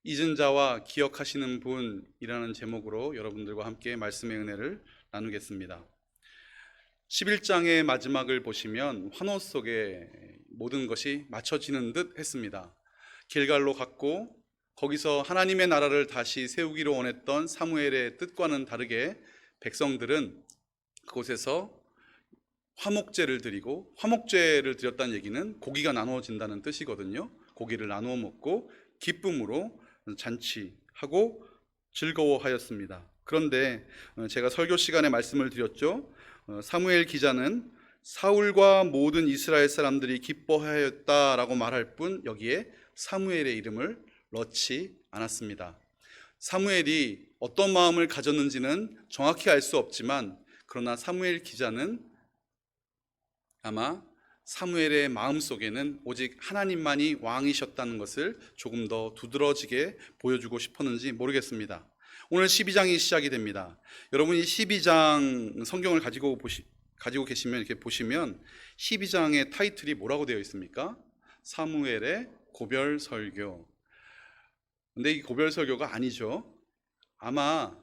잊은 자와 기억하시는 분이라는 제목으로 여러분들과 함께 말씀의 은혜를 나누겠습니다. 11장의 마지막을 보시면 환호 속에 모든 것이 맞춰지는 듯 했습니다. 길갈로 갔고 거기서 하나님의 나라를 다시 세우기로 원했던 사무엘의 뜻과는 다르게 백성들은 그곳에서 화목제를 드리고, 화목제를 드렸다는 얘기는 고기가 나누어진다는 뜻이거든요. 고기를 나누어 먹고 기쁨으로 잔치하고 즐거워하였습니다. 그런데 제가 설교 시간에 말씀을 드렸죠. 사무엘 기자는 사울과 모든 이스라엘 사람들이 기뻐하였다라고 말할 뿐 여기에 사무엘의 이름을 넣지 않았습니다. 사무엘이 어떤 마음을 가졌는지는 정확히 알 수 없지만, 그러나 사무엘 기자는 아마 사무엘의 마음속에는 오직 하나님만이 왕이셨다는 것을 조금 더 두드러지게 보여주고 싶었는지 모르겠습니다. 오늘 12장이 시작이 됩니다. 여러분이 12장 성경을 가지고 계시면 이렇게 보시면 12장의 타이틀이 뭐라고 되어 있습니까? 사무엘의 고별 설교. 근데 이 고별 설교가 아니죠. 아마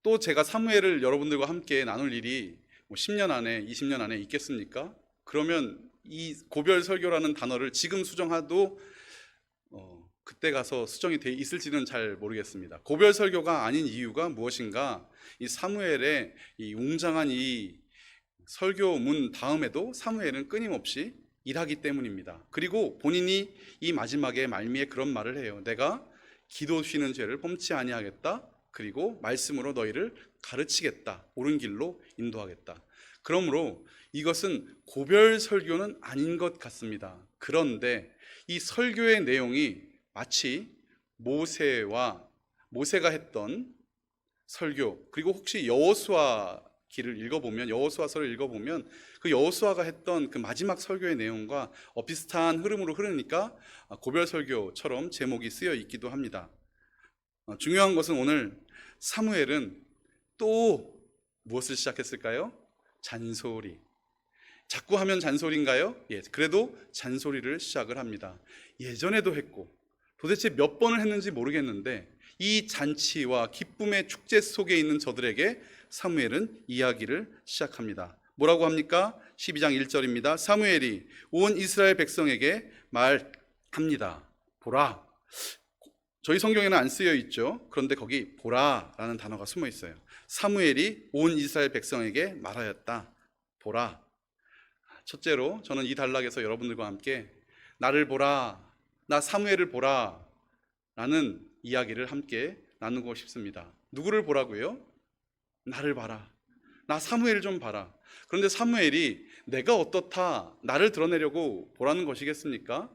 또 제가 사무엘을 여러분들과 함께 나눌 일이 10년 안에, 20년 안에 있겠습니까? 그러면 이 고별 설교라는 단어를 지금 수정해도 그때 가서 수정이 돼 있을지는 잘 모르겠습니다. 고별 설교가 아닌 이유가 무엇인가? 이 사무엘의 이 웅장한 이 설교문 다음에도 사무엘은 끊임없이 일하기 때문입니다. 그리고 본인이 이 마지막에 말미에 그런 말을 해요. 내가 기도 쉬는 죄를 범치 아니하겠다. 그리고 말씀으로 너희를 가르치겠다. 옳은 길로 인도하겠다. 그러므로 이것은 고별 설교는 아닌 것 같습니다. 그런데 이 설교의 내용이 마치 모세가 했던 설교, 그리고 혹시 여호수아서를 읽어보면 그 여호수아가 했던 그 마지막 설교의 내용과 비슷한 흐름으로 흐르니까 고별 설교처럼 제목이 쓰여 있기도 합니다. 중요한 것은 오늘 사무엘은 또 무엇을 시작했을까요? 잔소리. 자꾸 하면 잔소리인가요? 예, 그래도 잔소리를 시작을 합니다. 예전에도 했고 도대체 몇 번을 했는지 모르겠는데 이 잔치와 기쁨의 축제 속에 있는 저들에게 사무엘은 이야기를 시작합니다. 뭐라고 합니까? 12장 1절입니다. 사무엘이 온 이스라엘 백성에게 말합니다. 보라. 저희 성경에는 안 쓰여 있죠. 그런데 거기 보라라는 단어가 숨어 있어요. 사무엘이 온 이스라엘 백성에게 말하였다. 보라. 첫째로 저는 이 단락에서 여러분들과 함께 나를 보라, 나 사무엘을 보라 라는 이야기를 함께 나누고 싶습니다. 누구를 보라고요? 나를 봐라. 나 사무엘 좀 봐라. 그런데 사무엘이 내가 어떻다 나를 드러내려고 보라는 것이겠습니까?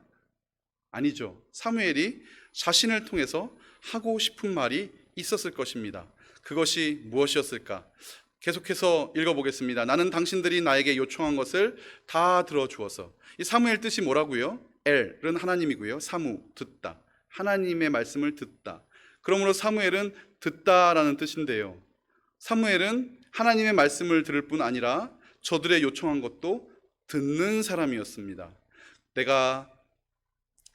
아니죠. 사무엘이 자신을 통해서 하고 싶은 말이 있었을 것입니다. 그것이 무엇이었을까? 계속해서 읽어보겠습니다. 나는 당신들이 나에게 요청한 것을 다 들어주어서. 이 사무엘 뜻이 뭐라고요? 엘은 하나님이고요. 사무, 듣다. 하나님의 말씀을 듣다. 그러므로 사무엘은 듣다라는 뜻인데요. 사무엘은 하나님의 말씀을 들을 뿐 아니라 저들의 요청한 것도 듣는 사람이었습니다. 내가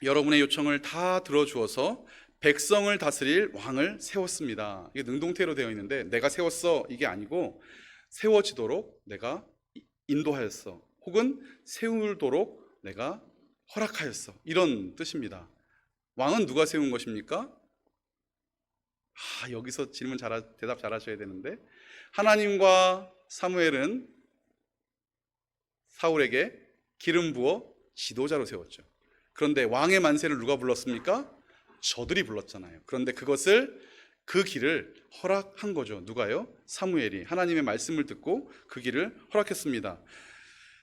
여러분의 요청을 다 들어주어서 백성을 다스릴 왕을 세웠습니다. 이게 능동태로 되어 있는데 내가 세웠어 이게 아니고 세워지도록 내가 인도하였어, 혹은 세우도록 내가 허락하였어, 이런 뜻입니다. 왕은 누가 세운 것입니까? 여기서 대답 잘하셔야 되는데, 하나님과 사무엘은 사울에게 기름 부어 지도자로 세웠죠. 그런데 왕의 만세를 누가 불렀습니까? 저들이 불렀잖아요. 그런데 그 길을 허락한 거죠. 누가요? 사무엘이 하나님의 말씀을 듣고 그 길을 허락했습니다.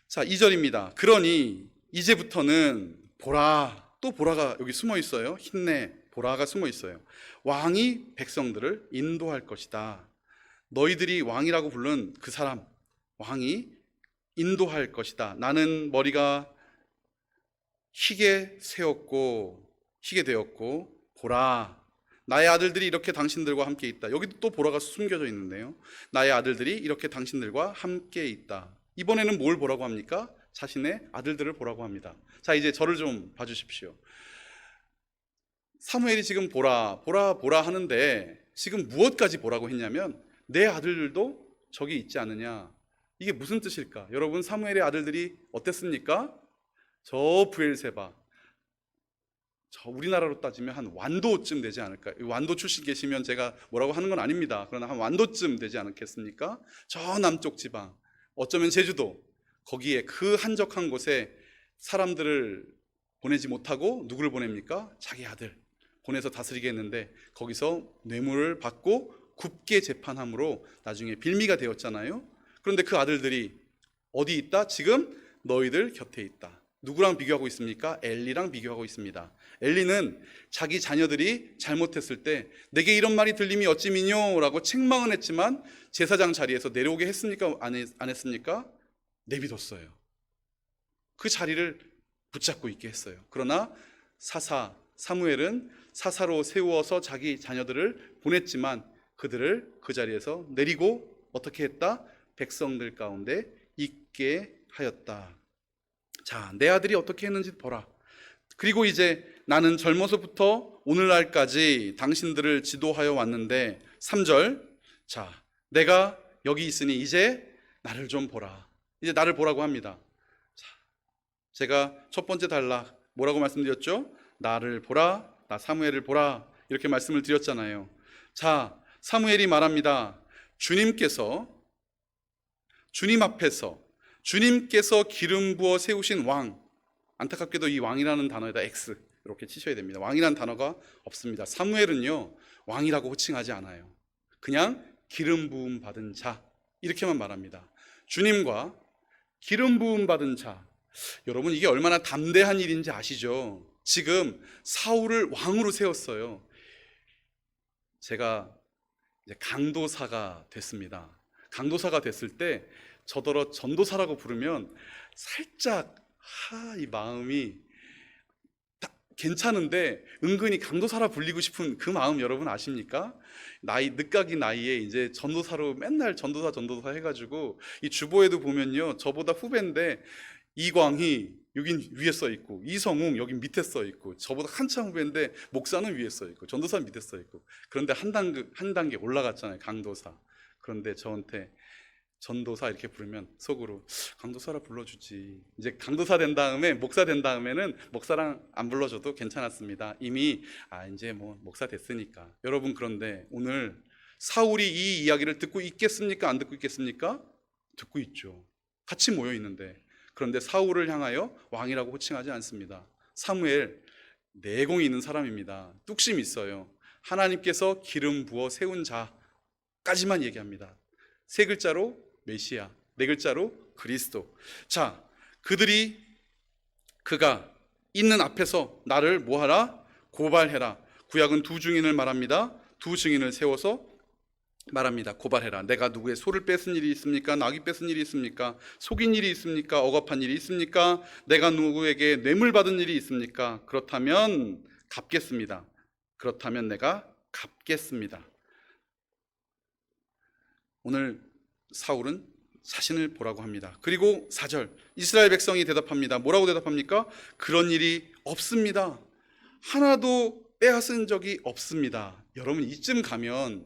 자, 2절입니다. 그러니 이제부터는 보라, 또 보라가 여기 숨어 있어요. 힘내, 보라가 숨어 있어요. 왕이 백성들을 인도할 것이다. 너희들이 왕이라고 부른 그 사람, 왕이 인도할 것이다. 나는 머리가 희게 되었고 보라, 나의 아들들이 이렇게 당신들과 함께 있다. 여기도 또 보라가 숨겨져 있는데요. 나의 아들들이 이렇게 당신들과 함께 있다. 이번에는 뭘 보라고 합니까? 자신의 아들들을 보라고 합니다. 자, 이제 저를 좀 봐주십시오. 사무엘이 지금 보라 보라 보라 하는데 지금 무엇까지 보라고 했냐면 내 아들들도 저기 있지 않느냐. 이게 무슨 뜻일까? 여러분, 사무엘의 아들들이 어땠습니까? 저 브엘세바, 저 우리나라로 따지면 한 완도쯤 되지 않을까? 완도 출신 계시면 제가 뭐라고 하는 건 아닙니다. 그러나 한 완도쯤 되지 않겠습니까? 저 남쪽 지방, 어쩌면 제주도, 거기에 그 한적한 곳에 사람들을 보내지 못하고 누구를 보냅니까? 자기 아들 보내서 다스리겠는데 거기서 뇌물을 받고 굽게 재판함으로 나중에 빌미가 되었잖아요. 그런데 그 아들들이 어디 있다? 지금 너희들 곁에 있다. 누구랑 비교하고 있습니까? 엘리랑 비교하고 있습니다. 엘리는 자기 자녀들이 잘못했을 때 내게 이런 말이 들림이 어찌미뇨 라고 책망은 했지만 제사장 자리에서 내려오게 했습니까? 안 했습니까? 내비뒀어요. 그 자리를 붙잡고 있게 했어요. 그러나 사무엘은 사사로 세우어서 자기 자녀들을 보냈지만 그들을 그 자리에서 내리고 어떻게 했다? 백성들 가운데 있게 하였다. 자, 내 아들이 어떻게 했는지 보라. 그리고 이제 나는 젊어서부터 오늘날까지 당신들을 지도하여 왔는데 3절, 자, 내가 여기 있으니 이제 나를 좀 보라. 이제 나를 보라고 합니다. 자, 제가 첫 번째 단락 뭐라고 말씀드렸죠? 나를 보라, 나 사무엘을 보라, 이렇게 말씀을 드렸잖아요. 자, 사무엘이 말합니다. 주님 앞에서 주님께서 기름 부어 세우신 왕, 안타깝게도 이 왕이라는 단어에다 X 이렇게 치셔야 됩니다. 왕이라는 단어가 없습니다. 사무엘은요, 왕이라고 호칭하지 않아요. 그냥 기름 부음 받은 자, 이렇게만 말합니다. 주님과 기름 부음 받은 자. 여러분, 이게 얼마나 담대한 일인지 아시죠? 지금 사울을 왕으로 세웠어요. 제가 이제 강도사가 됐습니다. 강도사가 됐을 때 저더러 전도사라고 부르면 살짝 이 마음이 괜찮은데 은근히 강도사라 불리고 싶은 그 마음 여러분 아십니까? 늦가기 나이에 이제 전도사로 맨날 전도사 해가지고 이 주보에도 보면요, 저보다 후배인데 이광희 여긴 위에 써 있고 이성웅 여긴 밑에 써 있고 저보다 한참 후배인데 목사는 위에 써 있고 전도사는 밑에 써 있고, 그런데 한 단계 올라갔잖아요, 강도사. 그런데 저한테 전도사 이렇게 부르면 속으로 강도사라 불러주지. 이제 강도사 된 다음에 목사 된 다음에는 목사랑 안 불러줘도 괜찮았습니다. 이미 이제 뭐 목사 됐으니까. 여러분, 그런데 오늘 사울이 이 이야기를 듣고 있겠습니까? 안 듣고 있겠습니까? 듣고 있죠. 같이 모여 있는데. 그런데 사울을 향하여 왕이라고 호칭하지 않습니다. 사무엘 내공이 있는 사람입니다. 뚝심이 있어요. 하나님께서 기름 부어 세운 자까지만 얘기합니다. 세 글자로 메시아, 네 글자로 그리스도. 자, 그가 있는 앞에서 나를 뭐하라? 고발해라. 구약은 두 증인을 말합니다. 두 증인을 세워서 말합니다. 고발해라. 내가 누구의 소를 뺏은 일이 있습니까? 나귀 뺏은 일이 있습니까? 속인 일이 있습니까? 억압한 일이 있습니까? 내가 누구에게 뇌물 받은 일이 있습니까? 그렇다면 갚겠습니다. 그렇다면 내가 갚겠습니다. 오늘 사울은 자신을 보라고 합니다. 그리고 4절, 이스라엘 백성이 대답합니다. 뭐라고 대답합니까? 그런 일이 없습니다. 하나도 빼앗은 적이 없습니다. 여러분, 이쯤 가면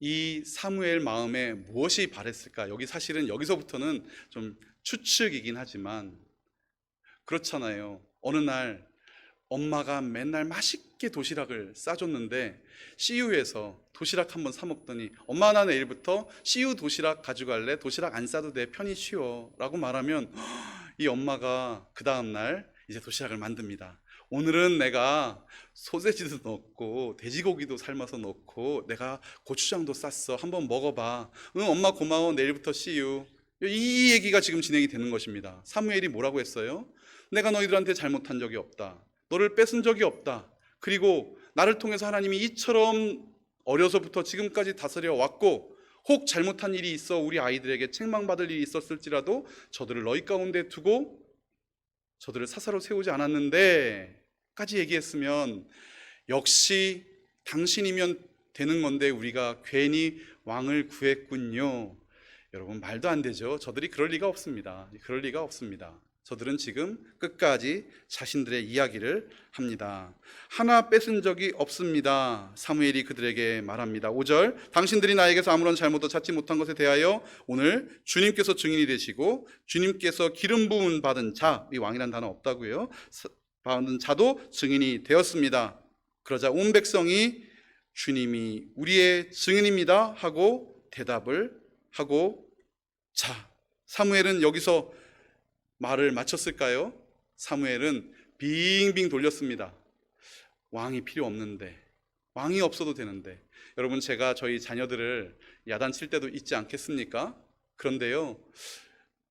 이 사무엘 마음에 무엇이 바랬을까? 사실은 여기서부터는 좀 추측이긴 하지만 그렇잖아요. 어느 날 엄마가 맨날 맛있게 도시락을 싸줬는데 CU에서 도시락 한번 사 먹더니 엄마, 나 내일부터 CU 도시락 가져갈래? 도시락 안 싸도 돼, 편히 쉬어 라고 말하면 이 엄마가 그 다음날 이제 도시락을 만듭니다. 오늘은 내가 소세지도 넣고 돼지고기도 삶아서 넣고 내가 고추장도 쌌어, 한번 먹어봐. 응, 엄마 고마워, 내일부터 CU. 이 얘기가 지금 진행이 되는 것입니다. 사무엘이 뭐라고 했어요? 내가 너희들한테 잘못한 적이 없다. 너를 뺏은 적이 없다. 그리고 나를 통해서 하나님이 이처럼 어려서부터 지금까지 다스려 왔고, 혹 잘못한 일이 있어 우리 아이들에게 책망받을 일이 있었을지라도 저들을 너희 가운데 두고 저들을 사사로 세우지 않았는데 까지 얘기했으면 역시 당신이면 되는 건데 우리가 괜히 왕을 구했군요. 여러분, 말도 안 되죠. 저들이 그럴 리가 없습니다. 그럴 리가 없습니다. 저들은 지금 끝까지 자신들의 이야기를 합니다. 하나 뺏은 적이 없습니다. 사무엘이 그들에게 말합니다. 5절, 당신들이 나에게서 아무런 잘못도 찾지 못한 것에 대하여 오늘 주님께서 증인이 되시고 주님께서 기름 부음 받은 자, 이 왕이란 단어 없다고요. 받은 자도 증인이 되었습니다. 그러자 온 백성이 주님이 우리의 증인입니다 하고 대답을 하고, 자, 사무엘은 여기서 말을 마쳤을까요? 사무엘은 빙빙 돌렸습니다. 왕이 필요 없는데, 왕이 없어도 되는데. 여러분, 제가 저희 자녀들을 야단칠 때도 있지 않겠습니까? 그런데요,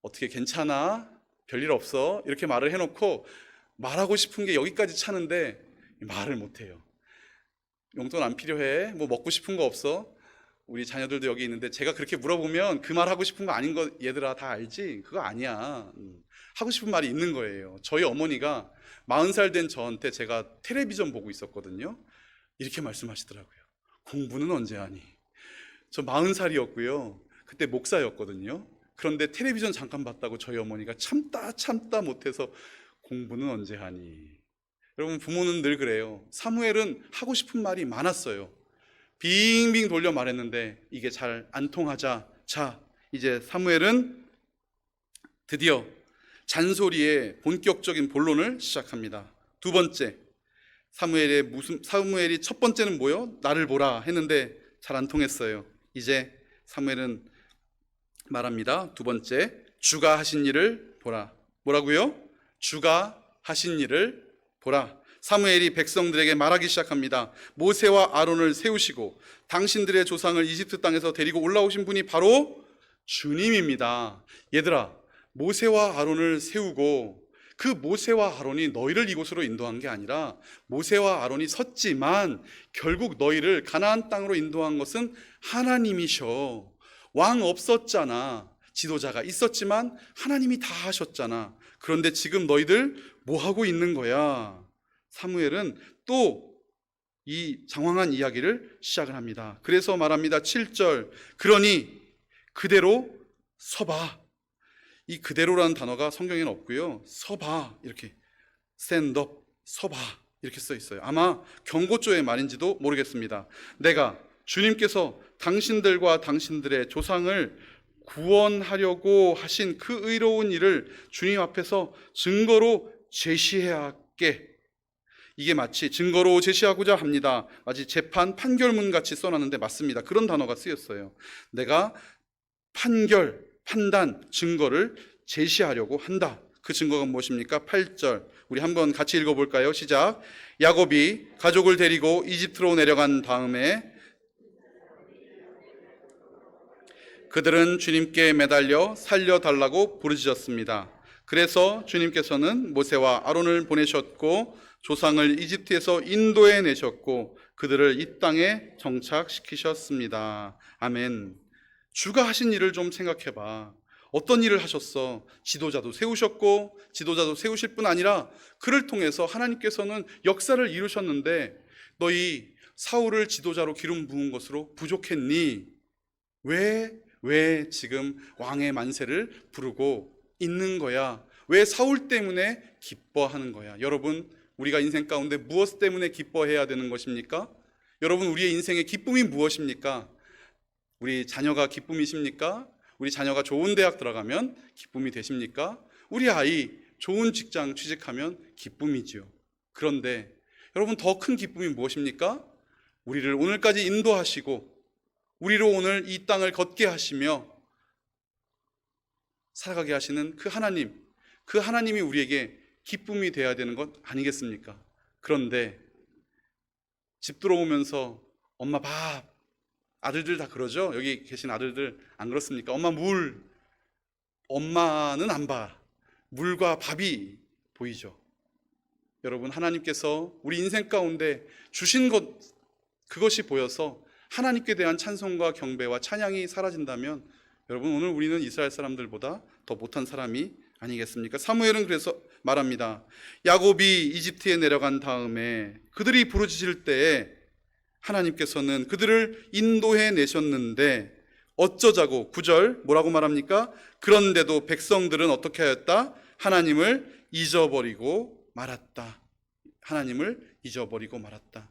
어떻게 괜찮아? 별일 없어? 이렇게 말을 해놓고 말하고 싶은 게 여기까지 차는데 말을 못해요. 용돈 안 필요해? 뭐 먹고 싶은 거 없어? 우리 자녀들도 여기 있는데 제가 그렇게 물어보면 그 말 하고 싶은 거 아닌 거 얘들아 다 알지? 그거 아니야. 하고 싶은 말이 있는 거예요. 저희 어머니가 40살 된 저한테, 제가 텔레비전 보고 있었거든요. 이렇게 말씀하시더라고요. 공부는 언제 하니? 저 40살이었고요. 그때 목사였거든요. 그런데 텔레비전 잠깐 봤다고 저희 어머니가 참다 못해서 공부는 언제 하니? 여러분, 부모는 늘 그래요. 사무엘은 하고 싶은 말이 많았어요. 빙빙 돌려 말했는데 이게 잘 안 통하자, 자, 이제 사무엘은 드디어 잔소리의 본격적인 본론을 시작합니다. 두 번째, 사무엘이 첫 번째는 뭐요? 나를 보라 했는데 잘 안 통했어요. 이제 사무엘은 말합니다. 두 번째, 주가 하신 일을 보라. 뭐라고요? 주가 하신 일을 보라. 사무엘이 백성들에게 말하기 시작합니다. 모세와 아론을 세우시고 당신들의 조상을 이집트 땅에서 데리고 올라오신 분이 바로 주님입니다. 얘들아, 모세와 아론을 세우고 그 모세와 아론이 너희를 이곳으로 인도한 게 아니라 모세와 아론이 섰지만 결국 너희를 가나안 땅으로 인도한 것은 하나님이셔. 왕 없었잖아. 지도자가 있었지만 하나님이 다 하셨잖아. 그런데 지금 너희들 뭐 하고 있는 거야? 사무엘은 또 이 장황한 이야기를 시작을 합니다. 그래서 말합니다. 7절, 그러니 그대로 서봐. 이 그대로라는 단어가 성경에는 없고요. 서봐, 이렇게 stand up, 서봐 이렇게 써 있어요. 아마 경고조의 말인지도 모르겠습니다. 내가 주님께서 당신들과 당신들의 조상을 구원하려고 하신 그 의로운 일을 주님 앞에서 증거로 제시해야 할게. 이게 마치 증거로 제시하고자 합니다. 마치 재판 판결문 같이 써놨는데 맞습니다. 그런 단어가 쓰였어요. 내가 판단, 증거를 제시하려고 한다. 그 증거가 무엇입니까? 8절, 우리 한번 같이 읽어볼까요? 시작. 야곱이 가족을 데리고 이집트로 내려간 다음에 그들은 주님께 매달려 살려달라고 부르짖었습니다. 그래서 주님께서는 모세와 아론을 보내셨고 조상을 이집트에서 인도해 내셨고 그들을 이 땅에 정착시키셨습니다. 아멘. 주가 하신 일을 좀 생각해봐. 어떤 일을 하셨어? 지도자도 세우셨고 지도자도 세우실 뿐 아니라 그를 통해서 하나님께서는 역사를 이루셨는데 너희 사울을 지도자로 기름 부은 것으로 부족했니? 왜 지금 왕의 만세를 부르고 있는 거야? 왜 사울 때문에 기뻐하는 거야? 여러분, 우리가 인생 가운데 무엇 때문에 기뻐해야 되는 것입니까? 여러분, 우리의 인생의 기쁨이 무엇입니까? 우리 자녀가 기쁨이십니까? 우리 자녀가 좋은 대학 들어가면 기쁨이 되십니까? 우리 아이 좋은 직장 취직하면 기쁨이지요. 그런데 여러분, 더 큰 기쁨이 무엇입니까? 우리를 오늘까지 인도하시고 우리로 오늘 이 땅을 걷게 하시며 살아가게 하시는 그 하나님이 우리에게 기쁨이 되어야 되는 것 아니겠습니까? 그런데 집 들어오면서 엄마 밥, 아들들 다 그러죠? 여기 계신 아들들 안 그렇습니까? 엄마 물, 엄마는 안 봐. 물과 밥이 보이죠. 여러분, 하나님께서 우리 인생 가운데 주신 것, 그것이 보여서 하나님께 대한 찬송과 경배와 찬양이 사라진다면 여러분, 오늘 우리는 이스라엘 사람들보다 더 못한 사람이 아니겠습니까? 사무엘은 그래서 말합니다. 야곱이 이집트에 내려간 다음에 그들이 부르짖을 때에 하나님께서는 그들을 인도해 내셨는데 어쩌자고, 9절 뭐라고 말합니까? 그런데도 백성들은 어떻게 하였다? 하나님을 잊어버리고 말았다. 하나님을 잊어버리고 말았다.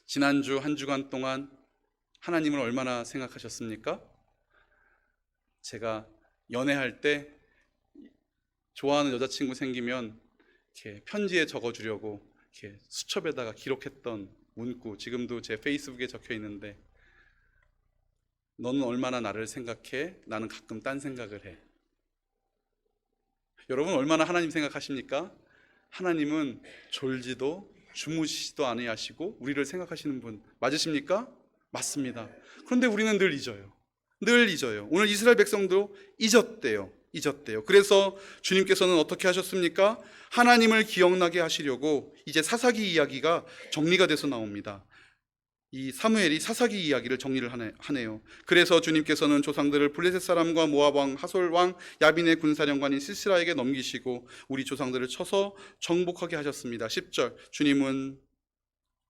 지난주 한 주간 동안 하나님을 얼마나 생각하셨습니까? 제가 연애할 때 좋아하는 여자친구 생기면 이렇게 편지에 적어주려고 이렇게 수첩에다가 기록했던 문구, 지금도 제 페이스북에 적혀 있는데, 너는 얼마나 나를 생각해? 나는 가끔 딴 생각을 해. 여러분 얼마나 하나님 생각하십니까? 하나님은 졸지도 주무시지도 아니하시고 우리를 생각하시는 분 맞으십니까? 맞습니다. 그런데 우리는 늘 잊어요. 늘 잊어요. 오늘 이스라엘 백성도 잊었대요. 그래서 주님께서는 어떻게 하셨습니까? 하나님을 기억나게 하시려고 이제 사사기 이야기가 정리가 돼서 나옵니다. 이 사무엘이 사사기 이야기를 정리를 하네요. 그래서 주님께서는 조상들을 블레셋 사람과 모압 왕 하솔 왕 야빈의 군사령관인 시스라에게 넘기시고 우리 조상들을 쳐서 정복하게 하셨습니다. 10절,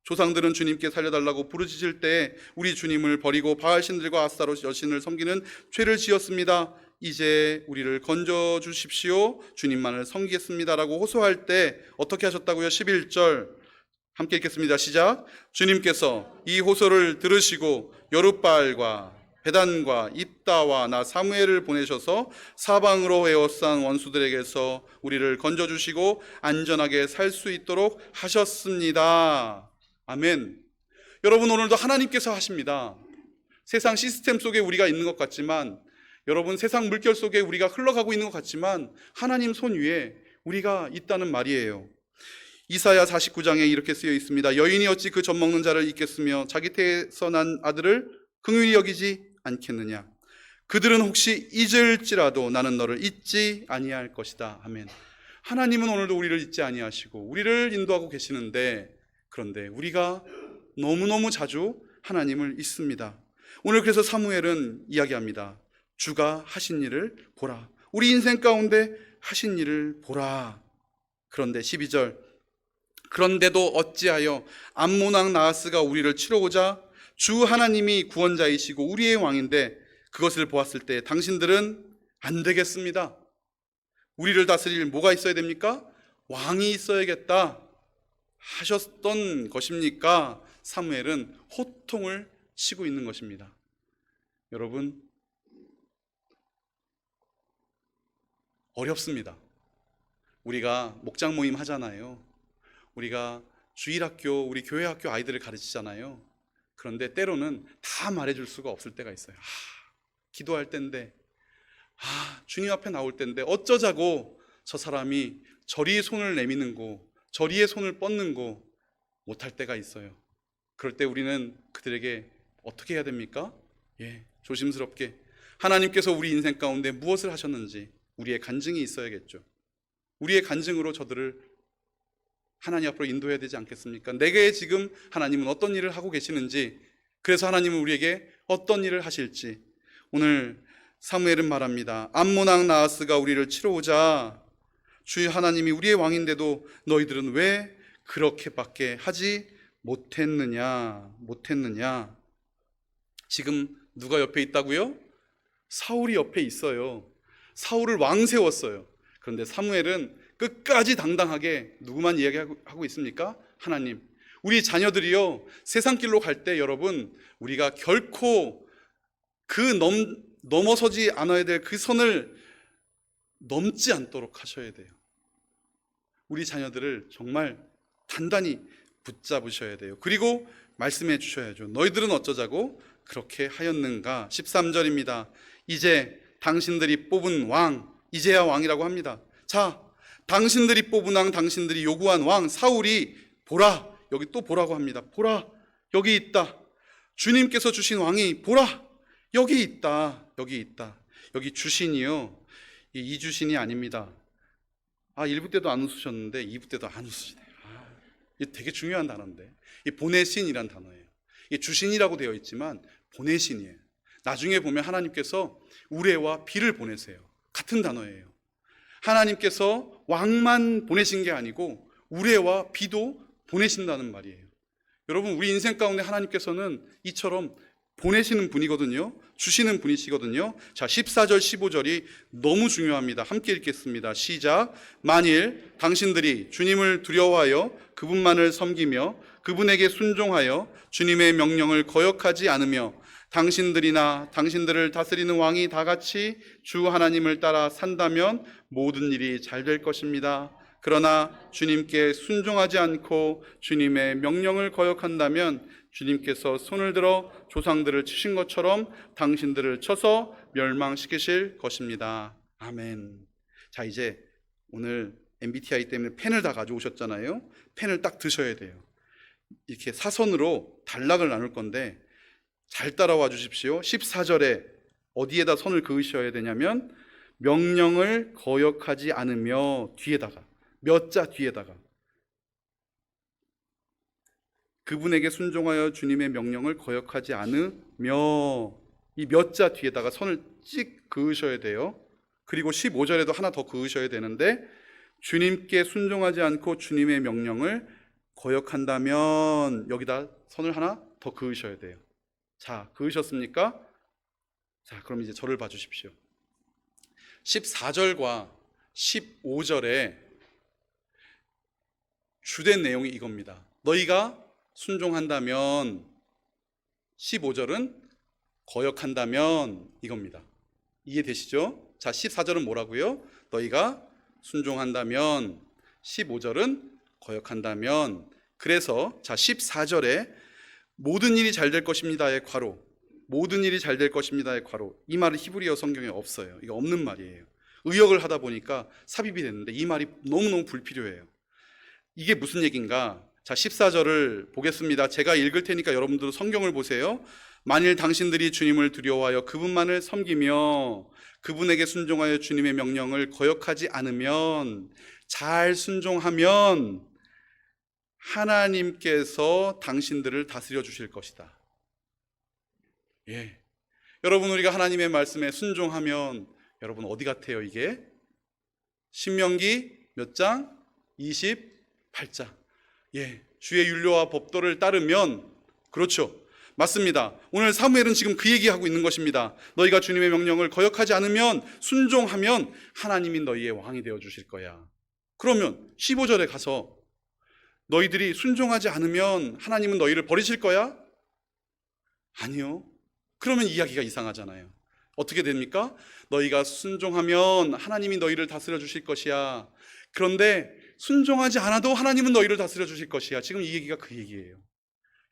조상들은 주님께 살려달라고 부르짖을 때 우리 주님을 버리고 바알신들과 아스타롯 여신을 섬기는 죄를 지었습니다. 이제 우리를 건져 주십시오. 주님만을 섬기겠습니다라고 호소할 때 어떻게 하셨다고요? 11절 함께 읽겠습니다. 시작. 주님께서 이 호소를 들으시고 여룻바알과 베단과 입다와 나 사무엘을 보내셔서 사방으로 에워싼 원수들에게서 우리를 건져주시고 안전하게 살 수 있도록 하셨습니다. 아멘. 여러분 오늘도 하나님께서 하십니다. 세상 시스템 속에 우리가 있는 것 같지만, 여러분 세상 물결 속에 우리가 흘러가고 있는 것 같지만 하나님 손 위에 우리가 있다는 말이에요. 이사야 49장에 이렇게 쓰여 있습니다. 여인이 어찌 그 젖 먹는 자를 잊겠으며 자기 태에서 난 아들을 긍휼히 여기지 않겠느냐. 그들은 혹시 잊을지라도 나는 너를 잊지 아니할 것이다. 아멘. 하나님은 오늘도 우리를 잊지 아니하시고 우리를 인도하고 계시는데, 그런데 우리가 너무너무 자주 하나님을 잊습니다. 오늘 그래서 사무엘은 이야기합니다. 주가 하신 일을 보라. 우리 인생 가운데 하신 일을 보라. 그런데 12절, 그런데도 어찌하여 암몬 왕 나하스가 우리를 치러오자 주 하나님이 구원자이시고 우리의 왕인데 그것을 보았을 때 당신들은 안 되겠습니다. 우리를 다스릴 뭐가 있어야 됩니까? 왕이 있어야겠다 하셨던 것입니까? 사무엘은 호통을 치고 있는 것입니다. 여러분 어렵습니다. 우리가 목장 모임 하잖아요. 우리가 주일학교, 우리 교회학교 아이들을 가르치잖아요. 그런데 때로는 다 말해줄 수가 없을 때가 있어요. 기도할 때인데, 주님 앞에 나올 때인데 어쩌자고 저 사람이 저리의 손을 내미는 거, 저리의 손을 뻗는 거 못할 때가 있어요. 그럴 때 우리는 그들에게 어떻게 해야 됩니까? 조심스럽게 하나님께서 우리 인생 가운데 무엇을 하셨는지 우리의 간증이 있어야겠죠. 우리의 간증으로 저들을 하나님 앞으로 인도해야 되지 않겠습니까? 내게 지금 하나님은 어떤 일을 하고 계시는지, 그래서 하나님은 우리에게 어떤 일을 하실지. 오늘 사무엘은 말합니다. 암몬 왕 나하스가 우리를 치러 오자 주 하나님이 우리의 왕인데도 너희들은 왜 그렇게밖에 하지 못했느냐. 지금 누가 옆에 있다고요? 사울이 옆에 있어요. 사울을 왕 세웠어요. 그런데 사무엘은 끝까지 당당하게 누구만 이야기하고 있습니까? 하나님. 우리 자녀들이요, 세상 길로 갈 때 여러분, 우리가 결코 넘어서지 않아야 될 그 선을 넘지 않도록 하셔야 돼요. 우리 자녀들을 정말 단단히 붙잡으셔야 돼요. 그리고 말씀해 주셔야죠. 너희들은 어쩌자고 그렇게 하였는가. 13절입니다. 이제 당신들이 뽑은 왕, 이제야 왕이라고 합니다. 자, 당신들이 뽑은 왕, 당신들이 요구한 왕 사울이 보라, 여기 또 보라고 합니다. 보라, 여기 있다. 주님께서 주신 왕이 보라, 여기 있다. 여기 주신이요, 이 주신이 아닙니다. 1부 때도 안 웃으셨는데 2부 때도 안 웃으시네요. 이게 되게 중요한 단어인데, 이 보내신이란 단어예요. 이 주신이라고 되어 있지만 보내신이에요. 나중에 보면 하나님께서 우레와 비를 보내세요. 같은 단어예요. 하나님께서 왕만 보내신 게 아니고 우레와 비도 보내신다는 말이에요. 여러분, 우리 인생 가운데 하나님께서는 이처럼 보내시는 분이거든요. 주시는 분이시거든요. 자, 14절 15절이 너무 중요합니다. 함께 읽겠습니다. 시작. 만일 당신들이 주님을 두려워하여 그분만을 섬기며 그분에게 순종하여 주님의 명령을 거역하지 않으며 당신들이나 당신들을 다스리는 왕이 다 같이 주 하나님을 따라 산다면 모든 일이 잘 될 것입니다. 그러나 주님께 순종하지 않고 주님의 명령을 거역한다면 주님께서 손을 들어 조상들을 치신 것처럼 당신들을 쳐서 멸망시키실 것입니다. 아멘. 자, 이제 오늘 MBTI 때문에 펜을 다 가져오셨잖아요. 펜을 딱 드셔야 돼요. 이렇게 사선으로 단락을 나눌 건데 잘 따라와 주십시오. 14절에 어디에다 선을 그으셔야 되냐면 명령을 거역하지 않으며 뒤에다가 몇 자 뒤에다가 그분에게 순종하여 주님의 명령을 거역하지 않으며 이 몇 자 뒤에다가 선을 찍 그으셔야 돼요. 그리고 15절에도 하나 더 그으셔야 되는데 주님께 순종하지 않고 주님의 명령을 거역한다면 여기다 선을 하나 더 그으셔야 돼요. 자, 그으셨습니까? 자, 그럼 이제 저를 봐주십시오. 14절과 15절에 주된 내용이 이겁니다. 너희가 순종한다면, 15절은 거역한다면 이겁니다. 이해되시죠? 자, 14절은 뭐라고요? 너희가 순종한다면, 15절은 거역한다면. 그래서 자, 14절에 모든 일이 잘 될 것입니다의 괄호, 모든 일이 잘 될 것입니다의 괄호, 이 말은 히브리어 성경에 없어요. 이거 없는 말이에요. 의역을 하다 보니까 삽입이 됐는데 이 말이 너무너무 불필요해요. 이게 무슨 얘기인가? 자, 14절을 보겠습니다. 제가 읽을 테니까 여러분들도 성경을 보세요. 만일 당신들이 주님을 두려워하여 그분만을 섬기며 그분에게 순종하여 주님의 명령을 거역하지 않으면, 잘 순종하면 하나님께서 당신들을 다스려 주실 것이다. 예. 여러분, 우리가 하나님의 말씀에 순종하면 여러분 어디 같아요? 이게 신명기 몇 장? 28장. 예. 주의 율례와 법도를 따르면, 그렇죠. 맞습니다. 오늘 사무엘은 지금 그 얘기하고 있는 것입니다. 너희가 주님의 명령을 거역하지 않으면, 순종하면 하나님이 너희의 왕이 되어 주실 거야. 그러면 15절에 가서 너희들이 순종하지 않으면 하나님은 너희를 버리실 거야? 아니요. 그러면 이야기가 이상하잖아요. 어떻게 됩니까? 너희가 순종하면 하나님이 너희를 다스려 주실 것이야. 그런데 순종하지 않아도 하나님은 너희를 다스려 주실 것이야. 지금 이 얘기가 그 얘기예요.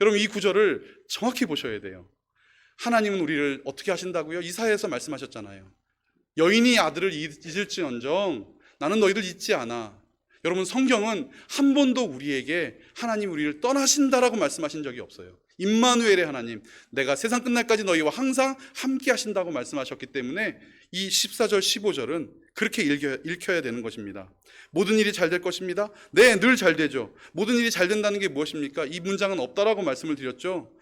여러분, 이 구절을 정확히 보셔야 돼요. 하나님은 우리를 어떻게 하신다고요? 이사야에서 말씀하셨잖아요. 여인이 아들을 잊을지언정 나는 너희를 잊지 않아. 여러분, 성경은 한 번도 우리에게 하나님 우리를 떠나신다라고 말씀하신 적이 없어요. 임마누엘의 하나님, 내가 세상 끝날까지 너희와 항상 함께 하신다고 말씀하셨기 때문에 이 14절 15절은 그렇게 읽혀야 되는 것입니다. 모든 일이 잘 될 것입니다. 네, 늘 잘 되죠. 모든 일이 잘 된다는 게 무엇입니까? 이 문장은 없다라고 말씀을 드렸죠.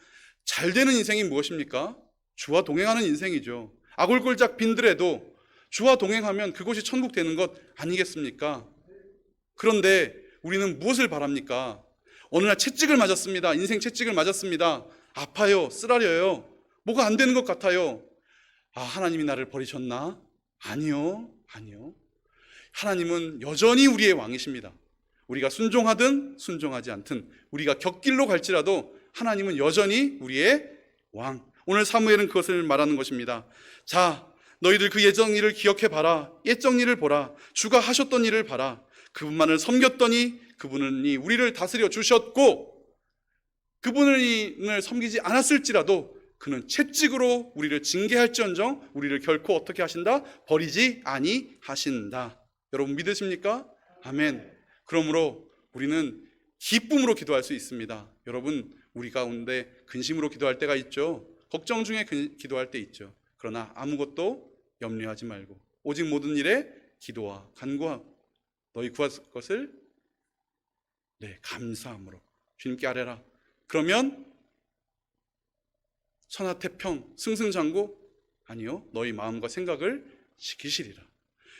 잘 되는 인생이 무엇입니까? 주와 동행하는 인생이죠. 아골골짝 빈들에도 주와 동행하면 그곳이 천국 되는 것 아니겠습니까? 그런데 우리는 무엇을 바랍니까? 어느 날 채찍을 맞았습니다. 인생 채찍을 맞았습니다. 아파요. 쓰라려요. 뭐가 안 되는 것 같아요. 아, 하나님이 나를 버리셨나? 아니요. 아니요. 하나님은 여전히 우리의 왕이십니다. 우리가 순종하든 순종하지 않든, 우리가 곁길로 갈지라도 하나님은 여전히 우리의 왕. 오늘 사무엘은 그것을 말하는 것입니다. 자, 너희들 그 옛적 일을 기억해 봐라. 옛적 일을 보라. 주가 하셨던 일을 봐라. 그분만을 섬겼더니 그분이 우리를 다스려 주셨고, 그분을 섬기지 않았을지라도 그는 채찍으로 우리를 징계할지언정 우리를 결코 어떻게 하신다? 버리지 아니하신다. 여러분 믿으십니까? 아멘. 그러므로 우리는 기쁨으로 기도할 수 있습니다. 여러분, 우리 가운데 근심으로 기도할 때가 있죠. 걱정 중에 기도할 때 있죠. 그러나 아무것도 염려하지 말고 오직 모든 일에 기도와 간구하고 너희 구할 것을 감사함으로 주님께 아뢰라. 그러면 천하태평 승승장구? 아니요, 너희 마음과 생각을 지키시리라.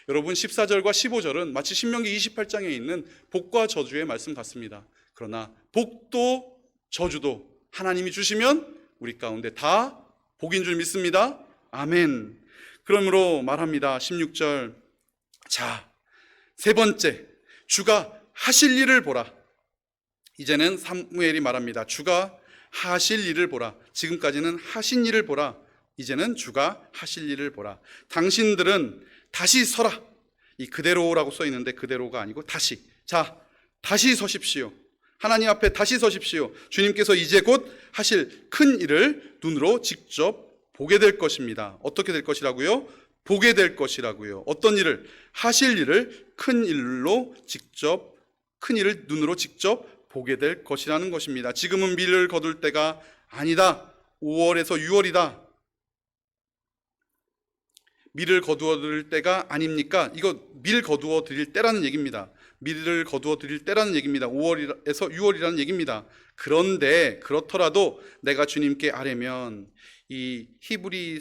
여러분, 14절과 15절은 마치 신명기 28장에 있는 복과 저주의 말씀 같습니다. 그러나 복도 저주도 하나님이 주시면 우리 가운데 다 복인 줄 믿습니다. 아멘. 그러므로 말합니다. 16절. 자, 세 번째, 주가 하실 일을 보라. 이제는 사무엘이 말합니다. 주가 하실 일을 보라. 지금까지는 하신 일을 보라. 이제는 주가 하실 일을 보라. 당신들은 다시 서라. 이 그대로라고 써 있는데 그대로가 아니고 다시. 자, 다시 서십시오. 하나님 앞에 다시 서십시오. 주님께서 이제 곧 하실 큰 일을 눈으로 직접 보게 될 것입니다. 어떻게 될 것이라고요? 보게 될 것이라고요. 어떤 일을? 하실 일을 큰 일로 직접, 큰 일을 눈으로 직접 보게 될 것이라는 것입니다. 지금은 밀을 거둘 때가 아니다. 5월에서 6월이다. 밀을 거두어 드릴 때가 아닙니까? 이거 밀 거두어 드릴 때라는 얘기입니다. 밀을 거두어 드릴 때라는 얘기입니다. 5월에서 6월이라는 얘기입니다. 그런데 그렇더라도 내가 주님께 아뢰면, 이 히브리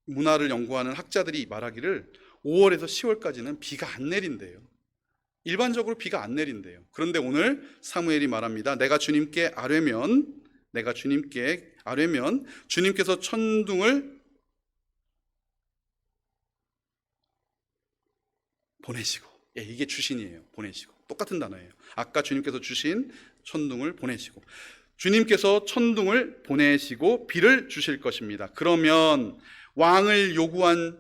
문화를 연구하는 학자들이 말하기를 5월에서 10월까지는 비가 안 내린대요. 일반적으로 비가 안 내린대요. 그런데 오늘 사무엘이 말합니다. 내가 주님께 아뢰면 주님께서 천둥을 보내시고, 예, 이게 주신이에요. 보내시고. 똑같은 단어예요. 아까 주님께서 주신 천둥을 보내시고, 주님께서 천둥을 보내시고 비를 주실 것입니다. 그러면 왕을 요구한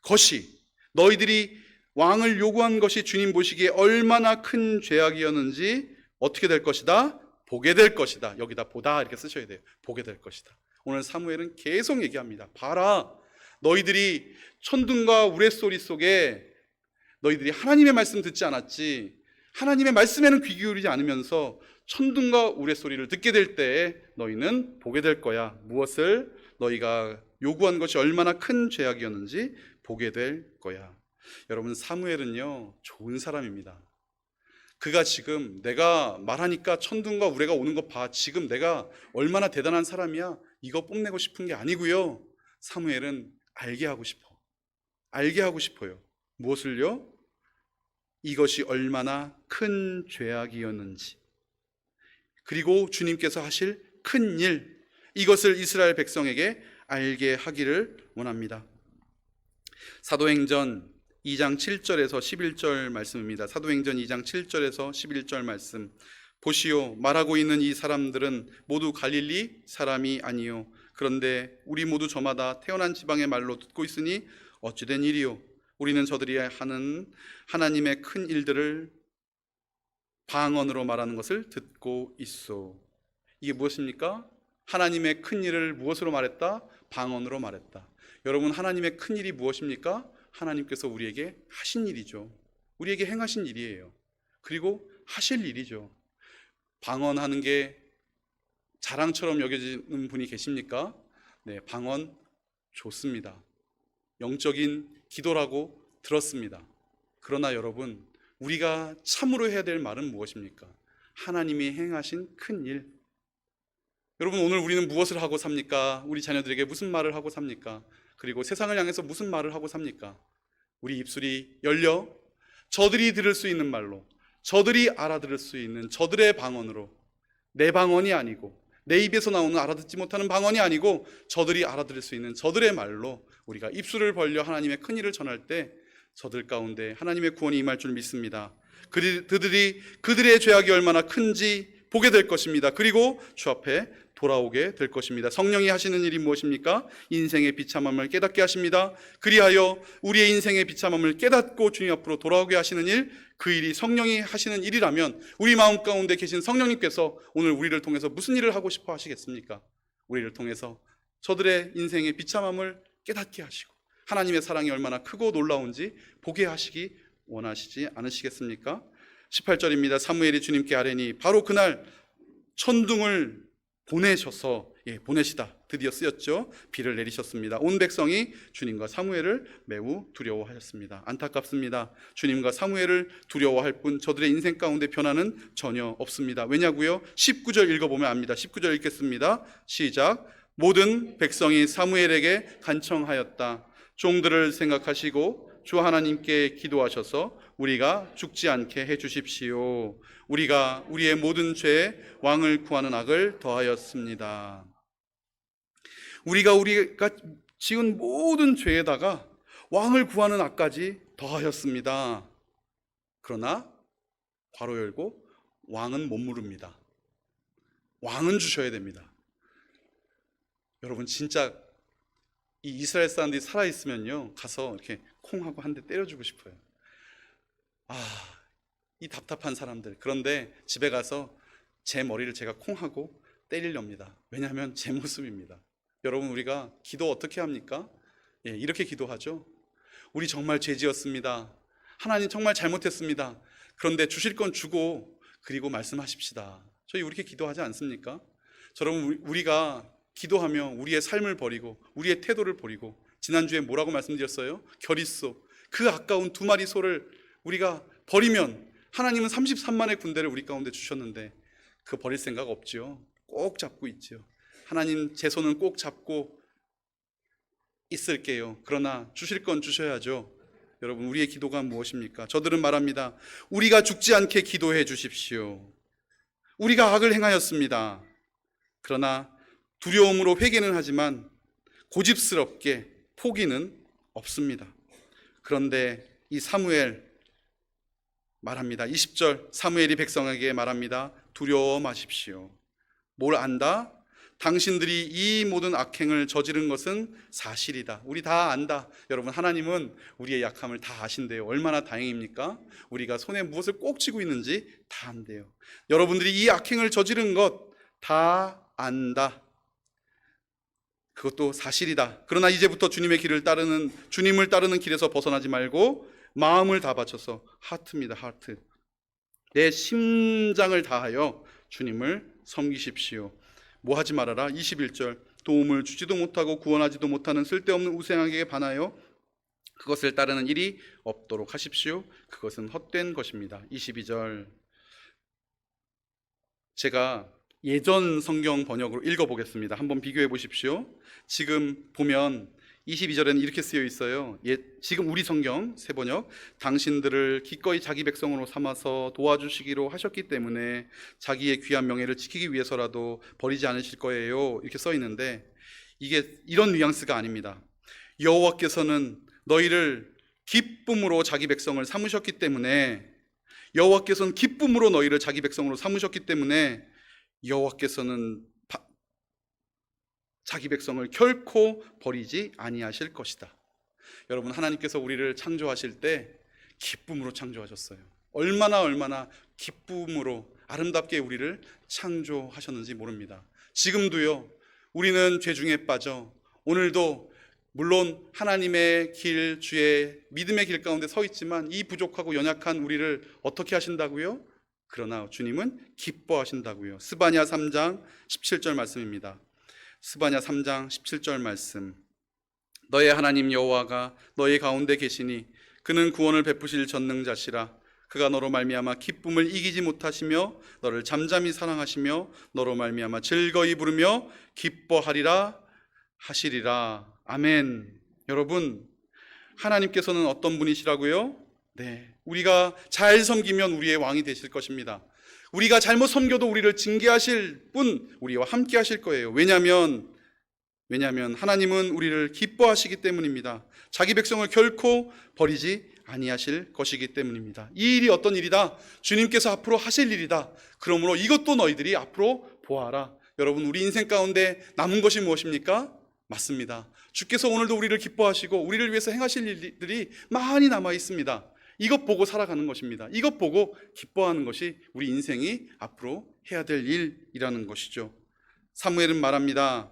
것이, 너희들이 왕을 요구한 것이 주님 보시기에 얼마나 큰 죄악이었는지 어떻게 될 것이다? 보게 될 것이다. 여기다 보다 이렇게 쓰셔야 돼요. 보게 될 것이다. 오늘 사무엘은 계속 얘기합니다. 봐라, 너희들이 천둥과 우레소리 속에 너희들이 하나님의 말씀 듣지 않았지, 하나님의 말씀에는 귀 기울이지 않으면서 천둥과 우레소리를 듣게 될 때에 너희는 보게 될 거야. 무엇을? 너희가 요구한 것이 얼마나 큰 죄악이었는지 보게 될 거야. 여러분, 사무엘은요, 좋은 사람입니다. 그가 지금 내가 말하니까 천둥과 우레가 오는 것 봐, 지금 내가 얼마나 대단한 사람이야, 이거 뽐내고 싶은 게 아니고요. 사무엘은 알게 하고 싶어요. 무엇을요? 이것이 얼마나 큰 죄악이었는지, 그리고 주님께서 하실 큰 일, 이것을 이스라엘 백성에게 알게 하기를 원합니다. 사도행전 2장 7절에서 11절 말씀입니다. 사도행전 2장 7절에서 11절 말씀. 보시오, 말하고 있는 이 사람들은 모두 갈릴리 사람이 아니요, 그런데 우리 모두 저마다 태어난 지방의 말로 듣고 있으니 어찌된 일이요? 우리는 저들이 하는 하나님의 큰 일들을 방언으로 말하는 것을 듣고 있소. 이게 무엇입니까? 하나님의 큰 일을 무엇으로 말했다? 방언으로 말했다. 여러분, 하나님의 큰 일이 무엇입니까? 하나님께서 우리에게 하신 일이죠. 우리에게 행하신 일이에요. 그리고 하실 일이죠. 방언하는 게 자랑처럼 여겨지는 분이 계십니까? 네, 방언 좋습니다. 영적인 기도라고 들었습니다. 그러나 여러분, 우리가 참으로 해야 될 말은 무엇입니까? 하나님이 행하신 큰 일. 여러분, 오늘 우리는 무엇을 하고 삽니까? 우리 자녀들에게 무슨 말을 하고 삽니까? 그리고 세상을 향해서 무슨 말을 하고 삽니까? 우리 입술이 열려 저들이 들을 수 있는 말로, 저들이 알아들을 수 있는 저들의 방언으로, 내 방언이 아니고, 내 입에서 나오는 알아듣지 못하는 방언이 아니고 저들이 알아들을 수 있는 저들의 말로 우리가 입술을 벌려 하나님의 큰 일을 전할 때 저들 가운데 하나님의 구원이 임할 줄 믿습니다. 그들의 죄악이 얼마나 큰지 보게 될 것입니다. 그리고 주 앞에 돌아오게 될 것입니다. 성령이 하시는 일이 무엇입니까? 인생의 비참함을 깨닫게 하십니다. 그리하여 우리의 인생의 비참함을 깨닫고 주님 앞으로 돌아오게 하시는 일, 그 일이 성령이 하시는 일이라면 우리 마음 가운데 계신 성령님께서 오늘 우리를 통해서 무슨 일을 하고 싶어 하시겠습니까? 우리를 통해서 저들의 인생의 비참함을 깨닫게 하시고 하나님의 사랑이 얼마나 크고 놀라운지 보게 하시기 원하시지 않으시겠습니까? 18절입니다. 사무엘이 주님께 아뢰니 바로 그날 천둥을 보내셔서, 보내시다 드디어 쓰였죠. 비를 내리셨습니다. 온 백성이 주님과 사무엘을 매우 두려워하였습니다. 안타깝습니다. 주님과 사무엘을 두려워할 뿐 저들의 인생 가운데 변화는 전혀 없습니다. 왜냐고요? 19절 읽어보면 압니다. 19절 읽겠습니다. 시작. 모든 백성이 사무엘에게 간청하였다. 종들을 생각하시고 주 하나님께 기도하셔서 우리가 죽지 않게 해주십시오. 우리가 우리의 모든 죄에 왕을 구하는 악을 더하였습니다. 우리가 지은 모든 죄에다가 왕을 구하는 악까지 더하였습니다. 그러나 괄호 열고 왕은 못 물읍니다. 왕은 주셔야 됩니다. 여러분 진짜 이 이스라엘 사람들이 살아있으면요 가서 이렇게 콩하고 한 대 때려주고 싶어요. 이 답답한 사람들. 그런데 집에 가서 제 머리를 제가 콩하고 때리렵니다. 왜냐하면 제 모습입니다. 여러분 우리가 기도 어떻게 합니까? 이렇게 기도하죠. 우리 정말 죄 지었습니다. 하나님 정말 잘못했습니다. 그런데 주실 건 주고 그리고 말씀하십시다. 저희 이렇게 기도하지 않습니까? 여러분 우리가 기도하며 우리의 삶을 버리고 우리의 태도를 버리고, 지난주에 뭐라고 말씀드렸어요? 결의소, 그 아까운 두 마리 소를 우리가 버리면 하나님은 33만의 군대를 우리 가운데 주셨는데 그거 버릴 생각 없지요. 꼭 잡고 있지요. 하나님 제 손은 꼭 잡고 있을게요. 그러나 주실 건 주셔야죠. 여러분 우리의 기도가 무엇입니까? 저들은 말합니다. 우리가 죽지 않게 기도해 주십시오. 우리가 악을 행하였습니다. 그러나 두려움으로 회개는 하지만 고집스럽게 포기는 없습니다. 그런데 이 사무엘 말합니다. 20절 사무엘이 백성에게 말합니다. 두려워 마십시오. 뭘 안다? 당신들이 이 모든 악행을 저지른 것은 사실이다. 우리 다 안다. 여러분 하나님은 우리의 약함을 다 아신대요. 얼마나 다행입니까? 우리가 손에 무엇을 꼭 쥐고 있는지 다 안대요. 여러분들이 이 악행을 저지른 것 다 안다. 그것도 사실이다. 그러나 이제부터 주님을 따르는 길에서 벗어나지 말고 마음을 다 바쳐서, 하트입니다. 하트. 내 심장을 다하여 주님을 섬기십시오. 뭐 하지 말아라? 21절 도움을 주지도 못하고 구원하지도 못하는 쓸데없는 우상에게 반하여 그것을 따르는 일이 없도록 하십시오. 그것은 헛된 것입니다. 22절 제가 예전 성경 번역으로 읽어보겠습니다. 한번 비교해 보십시오. 지금 보면 22절에는 이렇게 쓰여 있어요. 지금 우리 성경 새 번역, 당신들을 기꺼이 자기 백성으로 삼아서 도와주시기로 하셨기 때문에 자기의 귀한 명예를 지키기 위해서라도 버리지 않으실 거예요. 이렇게 써 있는데 이게 이런 뉘앙스가 아닙니다. 여호와께서는 너희를 기쁨으로 자기 백성을 삼으셨기 때문에, 여호와께서는 기쁨으로 너희를 자기 백성으로 삼으셨기 때문에 여호와께서는 자기 백성을 결코 버리지 아니하실 것이다. 여러분 하나님께서 우리를 창조하실 때 기쁨으로 창조하셨어요. 얼마나 기쁨으로 아름답게 우리를 창조하셨는지 모릅니다. 지금도요 우리는 죄 중에 빠져 오늘도 물론 하나님의 길, 주의 믿음의 길 가운데 서 있지만 이 부족하고 연약한 우리를 어떻게 하신다고요? 그러나 주님은 기뻐하신다고요. 스바냐 3장 17절 말씀입니다. 스바냐 3장 17절 말씀. 너의 하나님 여호와가 너희 가운데 계시니 그는 구원을 베푸실 전능자시라. 그가 너로 말미암아 기쁨을 이기지 못하시며 너를 잠잠히 사랑하시며 너로 말미암아 즐거이 부르며 기뻐하리라 하시리라. 아멘. 여러분 하나님께서는 어떤 분이시라고요? 네, 우리가 잘 섬기면 우리의 왕이 되실 것입니다. 우리가 잘못 섬겨도 우리를 징계하실 분, 우리와 함께 하실 거예요. 왜냐하면 하나님은 우리를 기뻐하시기 때문입니다. 자기 백성을 결코 버리지 아니하실 것이기 때문입니다. 이 일이 어떤 일이다? 주님께서 앞으로 하실 일이다. 그러므로 이것도 너희들이 앞으로 보아라. 여러분 우리 인생 가운데 남은 것이 무엇입니까? 맞습니다. 주께서 오늘도 우리를 기뻐하시고 우리를 위해서 행하실 일들이 많이 남아 있습니다. 이것 보고 살아가는 것입니다. 이것 보고 기뻐하는 것이 우리 인생이 앞으로 해야 될 일이라는 것이죠. 사무엘은 말합니다.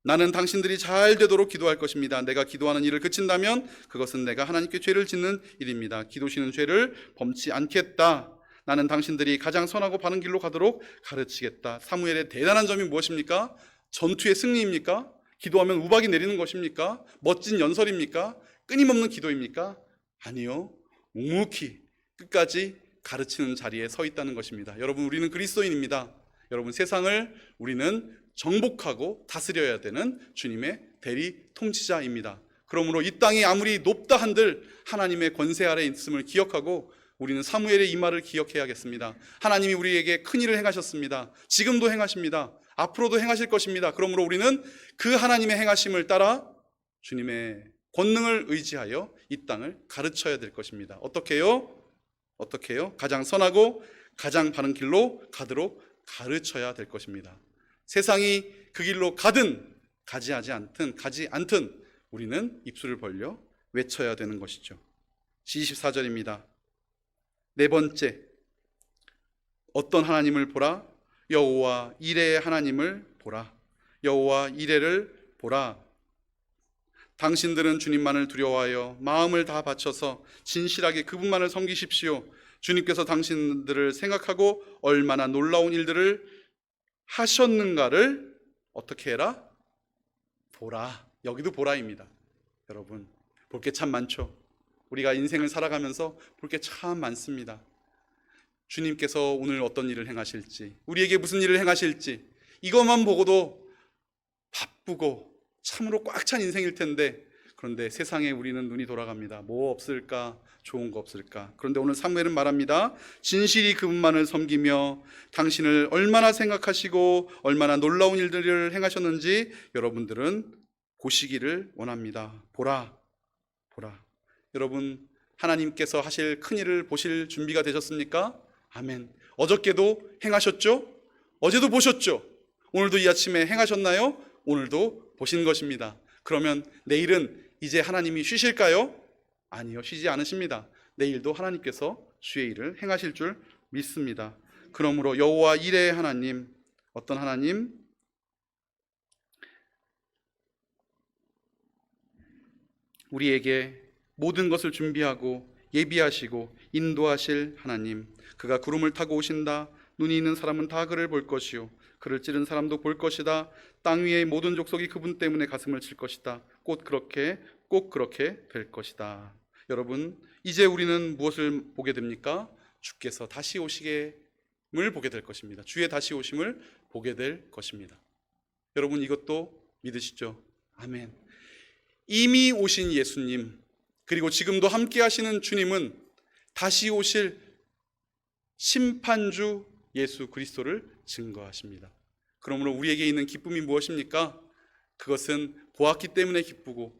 나는 당신들이 잘 되도록 기도할 것입니다. 내가 기도하는 일을 그친다면 그것은 내가 하나님께 죄를 짓는 일입니다. 기도시는 죄를 범치 않겠다. 나는 당신들이 가장 선하고 바른 길로 가도록 가르치겠다. 사무엘의 대단한 점이 무엇입니까? 전투의 승리입니까? 기도하면 우박이 내리는 것입니까? 멋진 연설입니까? 끊임없는 기도입니까? 아니요. 묵묵히 끝까지 가르치는 자리에 서 있다는 것입니다. 여러분 우리는 그리스도인입니다. 여러분 세상을 우리는 정복하고 다스려야 되는 주님의 대리 통치자입니다. 그러므로 이 땅이 아무리 높다 한들 하나님의 권세 아래 있음을 기억하고 우리는 사무엘의 이 말을 기억해야겠습니다. 하나님이 우리에게 큰 일을 행하셨습니다. 지금도 행하십니다. 앞으로도 행하실 것입니다. 그러므로 우리는 그 하나님의 행하심을 따라 주님의 권능을 의지하여 이 땅을 가르쳐야 될 것입니다. 어떻게요? 가장 선하고 가장 바른 길로 가도록 가르쳐야 될 것입니다. 세상이 그 길로 가든 가지 않든 우리는 입술을 벌려 외쳐야 되는 것이죠. 24절입니다. 네 번째, 어떤 하나님을 보라? 여호와 이레의 하나님을 보라. 여호와 이레를 보라. 당신들은 주님만을 두려워하여 마음을 다 바쳐서 진실하게 그분만을 섬기십시오. 주님께서 당신들을 생각하고 얼마나 놀라운 일들을 하셨는가를 어떻게 해라? 보라. 여기도 보라입니다. 여러분, 볼 게 참 많죠. 우리가 인생을 살아가면서 볼 게 참 많습니다. 주님께서 오늘 어떤 일을 행하실지, 우리에게 무슨 일을 행하실지, 이것만 보고도 바쁘고 참으로 꽉 찬 인생일 텐데, 그런데 세상에 우리는 눈이 돌아갑니다. 뭐 없을까? 좋은 거 없을까? 그런데 오늘 사무엘은 말합니다. 진실이 그분만을 섬기며 당신을 얼마나 생각하시고 얼마나 놀라운 일들을 행하셨는지 여러분들은 보시기를 원합니다. 보라. 여러분, 하나님께서 하실 큰 일을 보실 준비가 되셨습니까? 아멘. 어저께도 행하셨죠? 어제도 보셨죠? 오늘도 이 아침에 행하셨나요? 오늘도 보신 것입니다. 그러면 내일은 이제 하나님이 쉬실까요? 아니요, 쉬지 않으십니다. 내일도 하나님께서 주의 일을 행하실 줄 믿습니다. 그러므로 여호와 이레의 하나님, 어떤 하나님? 우리에게 모든 것을 준비하고 예비하시고 인도하실 하나님, 그가 구름을 타고 오신다. 눈이 있는 사람은 다 그를 볼 것이요 그를 찌른 사람도 볼 것이다. 땅 위의 모든 족속이 그분 때문에 가슴을 칠 것이다. 꼭 그렇게 될 것이다. 여러분, 이제 우리는 무엇을 보게 됩니까? 주께서 다시 오시심을 보게 될 것입니다. 주의 다시 오심을 보게 될 것입니다. 여러분, 이것도 믿으시죠? 아멘. 이미 오신 예수님, 그리고 지금도 함께 하시는 주님은 다시 오실 심판주 예수 그리스도를 증거하십니다. 그러므로 우리에게 있는 기쁨이 무엇입니까? 그것은 보았기 때문에 기쁘고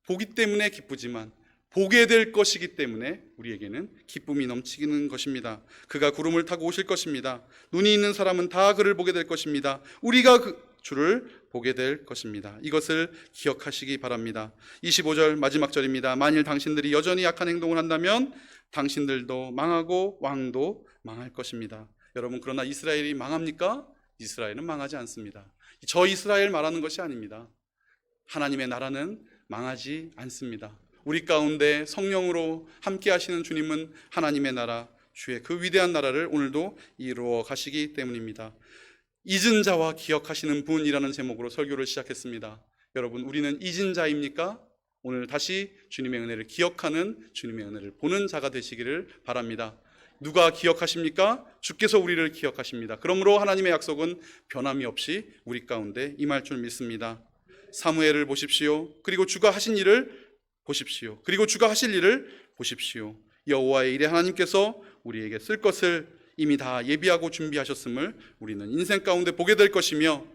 보기 때문에 기쁘지만 보게 될 것이기 때문에 우리에게는 기쁨이 넘치는 것입니다. 그가 구름을 타고 오실 것입니다. 눈이 있는 사람은 다 그를 보게 될 것입니다. 우리가 그 주를 보게 될 것입니다. 이것을 기억하시기 바랍니다. 25절 마지막 절입니다. 만일 당신들이 여전히 약한 행동을 한다면 당신들도 망하고 왕도 망할 것입니다. 여러분, 그러나 이스라엘이 망합니까? 이스라엘은 망하지 않습니다. 저 이스라엘 말하는 것이 아닙니다. 하나님의 나라는 망하지 않습니다. 우리 가운데 성령으로 함께 하시는 주님은 하나님의 나라, 주의 그 위대한 나라를 오늘도 이루어 가시기 때문입니다. 잊은 자와 기억하시는 분이라는 제목으로 설교를 시작했습니다. 여러분, 우리는 잊은 자입니까? 오늘 다시 주님의 은혜를 기억하는, 주님의 은혜를 보는 자가 되시기를 바랍니다. 누가 기억하십니까? 주께서 우리를 기억하십니다. 그러므로 하나님의 약속은 변함이 없이 우리 가운데 임할 줄 믿습니다. 사무엘을 보십시오. 그리고 주가 하신 일을 보십시오. 그리고 주가 하실 일을 보십시오. 여호와의 일에 하나님께서 우리에게 쓸 것을 이미 다 예비하고 준비하셨음을 우리는 인생 가운데 보게 될 것이며,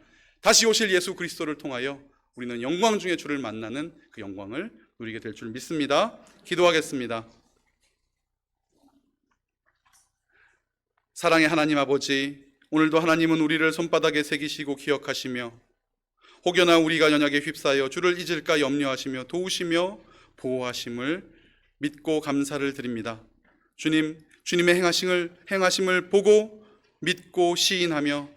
다시 오실 예수 그리스도를 통하여 우리는 영광 중에 주를 만나는 그 영광을 누리게 될 줄 믿습니다. 기도하겠습니다. 사랑의 하나님 아버지, 오늘도 하나님은 우리를 손바닥에 새기시고 기억하시며 혹여나 우리가 연약에 휩싸여 주를 잊을까 염려하시며 도우시며 보호하심을 믿고 감사를 드립니다. 주님의 행하심을 보고 믿고 시인하며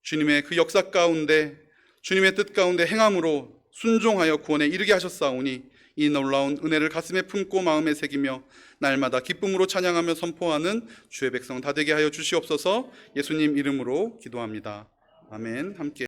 주님의 그 역사 가운데, 주님의 뜻 가운데 행함으로 순종하여 구원에 이르게 하셨사오니 이 놀라운 은혜를 가슴에 품고 마음에 새기며 날마다 기쁨으로 찬양하며 선포하는 주의 백성 다 되게 하여 주시옵소서. 예수님 이름으로 기도합니다. 아멘. 함께